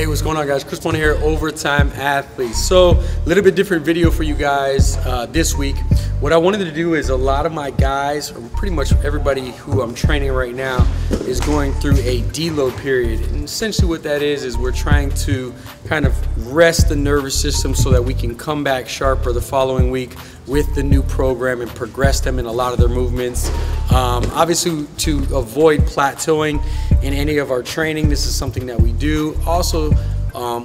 what's going on, guys? Chris Bonner here, Overtime Athletes. So, a little bit different video for you guys this week. What I wanted to do is a lot of my guys, or pretty much everybody who I'm training right now, is going through a deload period. And essentially what that is we're trying to kind of rest the nervous system so that we can come back sharper the following week with the new program and progress them in a lot of their movements. Obviously, to avoid plateauing in any of our training, this is something that we do. Also,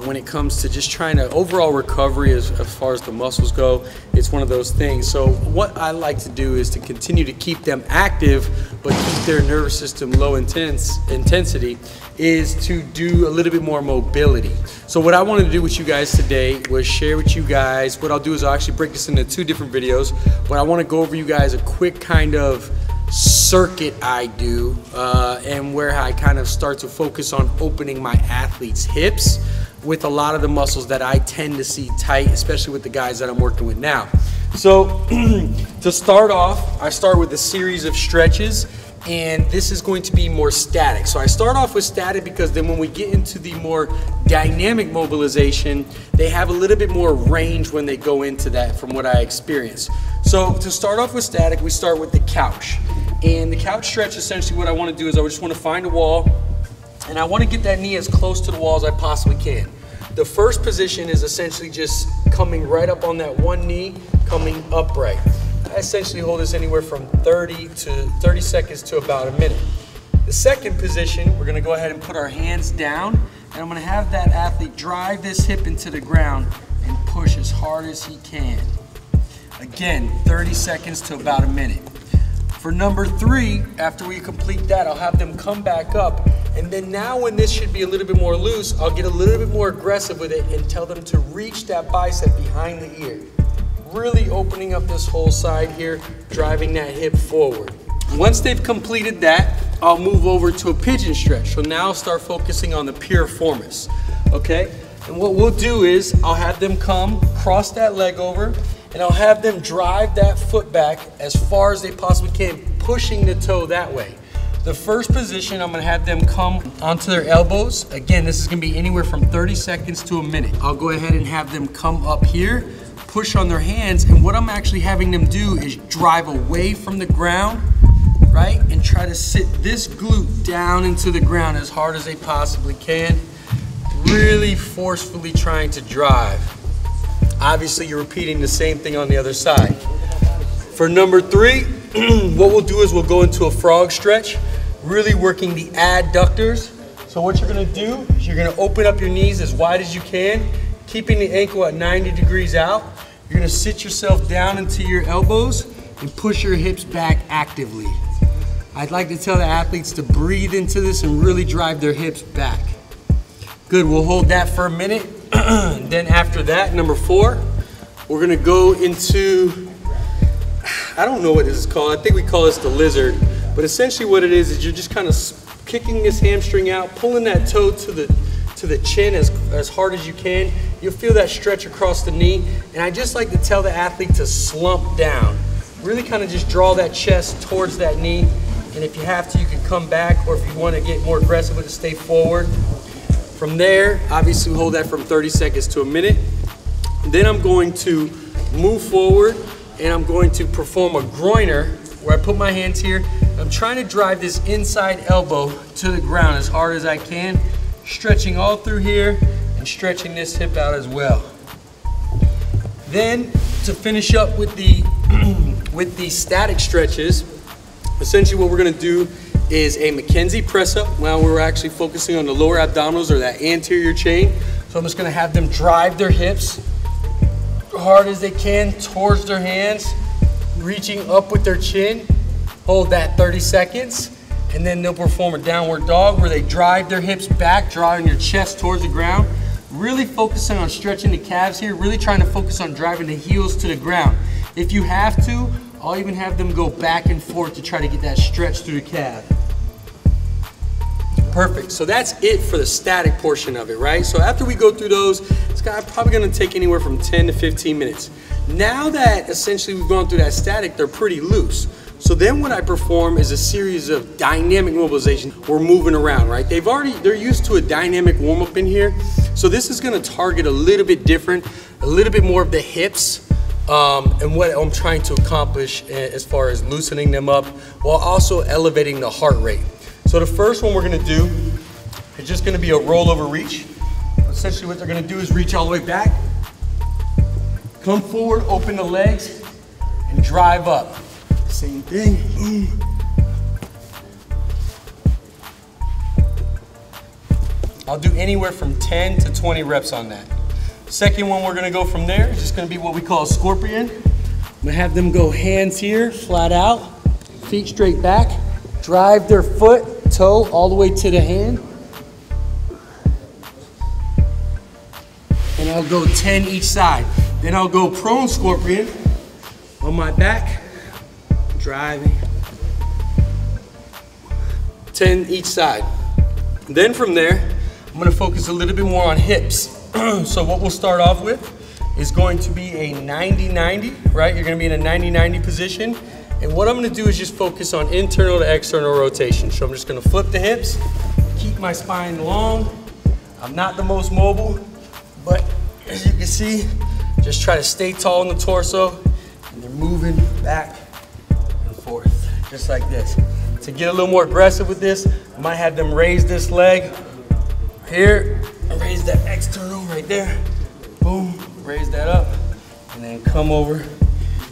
when it comes to just trying to overall recovery as far as the muscles go, it's one of those things. So what I like to do is to continue to keep them active but keep their nervous system low intensity, is to do a little bit more mobility. So what I wanted to do with you guys today was share with you guys, what I'll do is I'll actually break this into two different videos, but I want to go over you guys a quick kind of circuit I do and where I kind of start to focus on opening my athletes' hips with a lot of the muscles that I tend to see tight, especially with the guys that I'm working with now. So to start off, I start with a series of stretches, and this is going to be more static. So I start off with static because then when we get into the more dynamic mobilization, they have a little bit more range when they go into that from what I experience. So to start off with static, we start with the couch. And the couch stretch, essentially what I want to do is I just want to find a wall, and I want to get that knee as close to the wall as I possibly can. The first position is essentially just coming right up on that one knee, coming upright. I essentially hold this anywhere from 30 seconds to about a minute. The second position, we're going to go ahead and put our hands down, and I'm going to have that athlete drive this hip into the ground and push as hard as he can. Again, 30 seconds to about a minute. For number 3, after we complete that, I'll have them come back up, and then now when this should be a little bit more loose, I'll get a little bit more aggressive with it and tell them to reach that bicep behind the ear. Really opening up this whole side here, driving that hip forward. Once they've completed that, I'll move over to a pigeon stretch. So now I'll start focusing on the piriformis, okay? And what we'll do is I'll have them come, cross that leg over, and I'll have them drive that foot back as far as they possibly can, pushing the toe that way. The first position, I'm gonna have them come onto their elbows. Again, this is gonna be anywhere from 30 seconds to a minute. I'll go ahead and have them come up here, push on their hands, and what I'm actually having them do is drive away from the ground, right? And try to sit this glute down into the ground as hard as they possibly can. Really forcefully trying to drive. Obviously, you're repeating the same thing on the other side. For number 3, what we'll do is we'll go into a frog stretch, really working the adductors. So what you're gonna do is you're gonna open up your knees as wide as you can, keeping the ankle at 90 degrees out. You're gonna sit yourself down into your elbows and push your hips back actively. I'd like to tell the athletes to breathe into this and really drive their hips back. Good, we'll hold that for a minute. Then after that, number 4, we're gonna go into, I don't know what this is called. I think we call this the lizard. But essentially what it is you're just kind of kicking this hamstring out, pulling that toe to the chin as hard as you can. You'll feel that stretch across the knee. And I just like to tell the athlete to slump down. Really kind of just draw that chest towards that knee. And if you have to, you can come back, or if you want to get more aggressive with it, stay forward. From there, obviously we hold that from 30 seconds to a minute. Then I'm going to move forward and I'm going to perform a groiner where I put my hands here. I'm trying to drive this inside elbow to the ground as hard as I can, stretching all through here and stretching this hip out as well. Then to finish up with the static stretches, essentially what we're gonna do is a McKenzie press up. Now we're actually focusing on the lower abdominals or that anterior chain. So I'm just gonna have them drive their hips hard as they can towards their hands, reaching up with their chin. Hold that 30 seconds, and then they'll perform a downward dog where they drive their hips back, drawing your chest towards the ground. Really focusing on stretching the calves here, really trying to focus on driving the heels to the ground. If you have to, I'll even have them go back and forth to try to get that stretch through the calf. Perfect, so that's it for the static portion of it, right? So after we go through those, it's probably gonna take anywhere from 10 to 15 minutes. Now that essentially we've gone through that static, they're pretty loose. So then what I perform is a series of dynamic mobilization. We're moving around, right? They're used to a dynamic warm-up in here. So this is gonna target a little bit different, a little bit more of the hips, and what I'm trying to accomplish as far as loosening them up while also elevating the heart rate. So the first one we're gonna do is just gonna be a rollover reach. Essentially what they're gonna do is reach all the way back, come forward, open the legs, and drive up. Same thing, boom. I'll do anywhere from 10 to 20 reps on that. Second one we're gonna go from there is just gonna be what we call a scorpion. I'm gonna have them go hands here, flat out, feet straight back, drive their foot, toe, all the way to the hand. And I'll go 10 each side. Then I'll go prone scorpion on my back, driving, 10 each side. Then from there, I'm gonna focus a little bit more on hips. So what we'll start off with is going to be a 90-90, right? You're gonna be in a 90-90 position. And what I'm gonna do is just focus on internal to external rotation. So I'm just gonna flip the hips, keep my spine long. I'm not the most mobile, but as you can see, just try to stay tall in the torso, and they're moving back and forth, just like this. To get a little more aggressive with this, I might have them raise this leg here, and raise that external right there, boom, raise that up, and then come over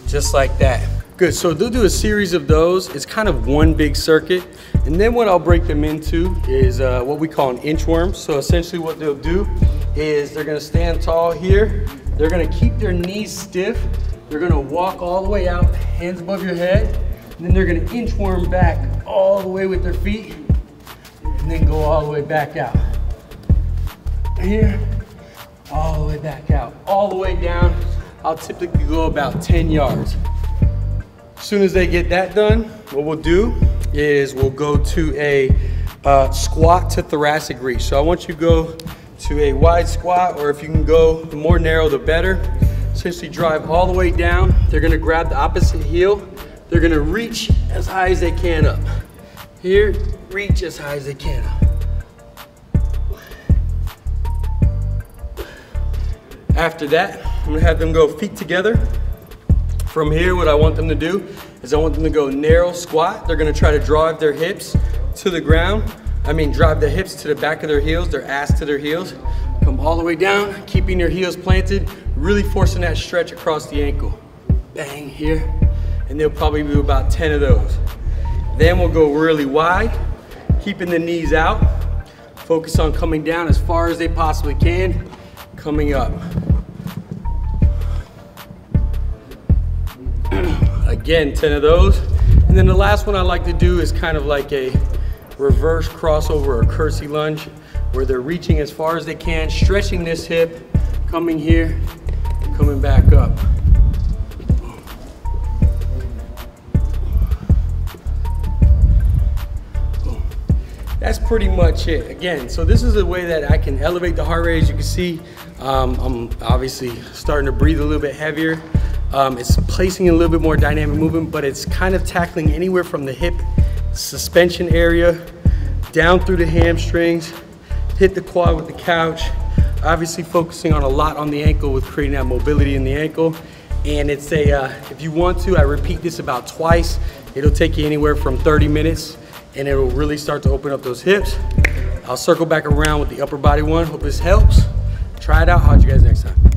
just like that. Good, so they'll do a series of those. It's kind of one big circuit, and then what I'll break them into is what we call an inchworm. So essentially what they'll do is they're gonna stand tall here, they're gonna keep their knees stiff, they're gonna walk all the way out, hands above your head, and then they're gonna inchworm back all the way with their feet, and then go all the way back out. Here, all the way back out, all the way down. I'll typically go about 10 yards. As soon as they get that done, what we'll do is we'll go to a squat to thoracic reach. So I want you to go to a wide squat, or if you can go, the more narrow, the better. Essentially drive all the way down. They're gonna grab the opposite heel. They're gonna reach as high as they can up. Here, reach as high as they can up. After that, I'm gonna have them go feet together. From here, what I want them to do is I want them to go narrow squat. They're gonna try to drive their hips to the ground. Drive the hips to the back of their heels, their ass to their heels. Come all the way down, keeping your heels planted, really forcing that stretch across the ankle. Bang, here. And they'll probably do about 10 of those. Then we'll go really wide, keeping the knees out. Focus on coming down as far as they possibly can, coming up. Again, 10 of those. And then the last one I like to do is kind of like a reverse crossover or curtsy lunge, where they're reaching as far as they can, stretching this hip, coming here, coming back up. That's pretty much it. Again, so this is a way that I can elevate the heart rate. As you can see, I'm obviously starting to breathe a little bit heavier. It's placing a little bit more dynamic movement, but it's kind of tackling anywhere from the hip suspension area, down through the hamstrings, hit the quad with the couch, obviously focusing on a lot on the ankle with creating that mobility in the ankle. And it's if you want to, I repeat this about twice. It'll take you anywhere from 30 minutes, and it'll really start to open up those hips. I'll circle back around with the upper body one. Hope this helps. Try it out. I'll see you guys next time.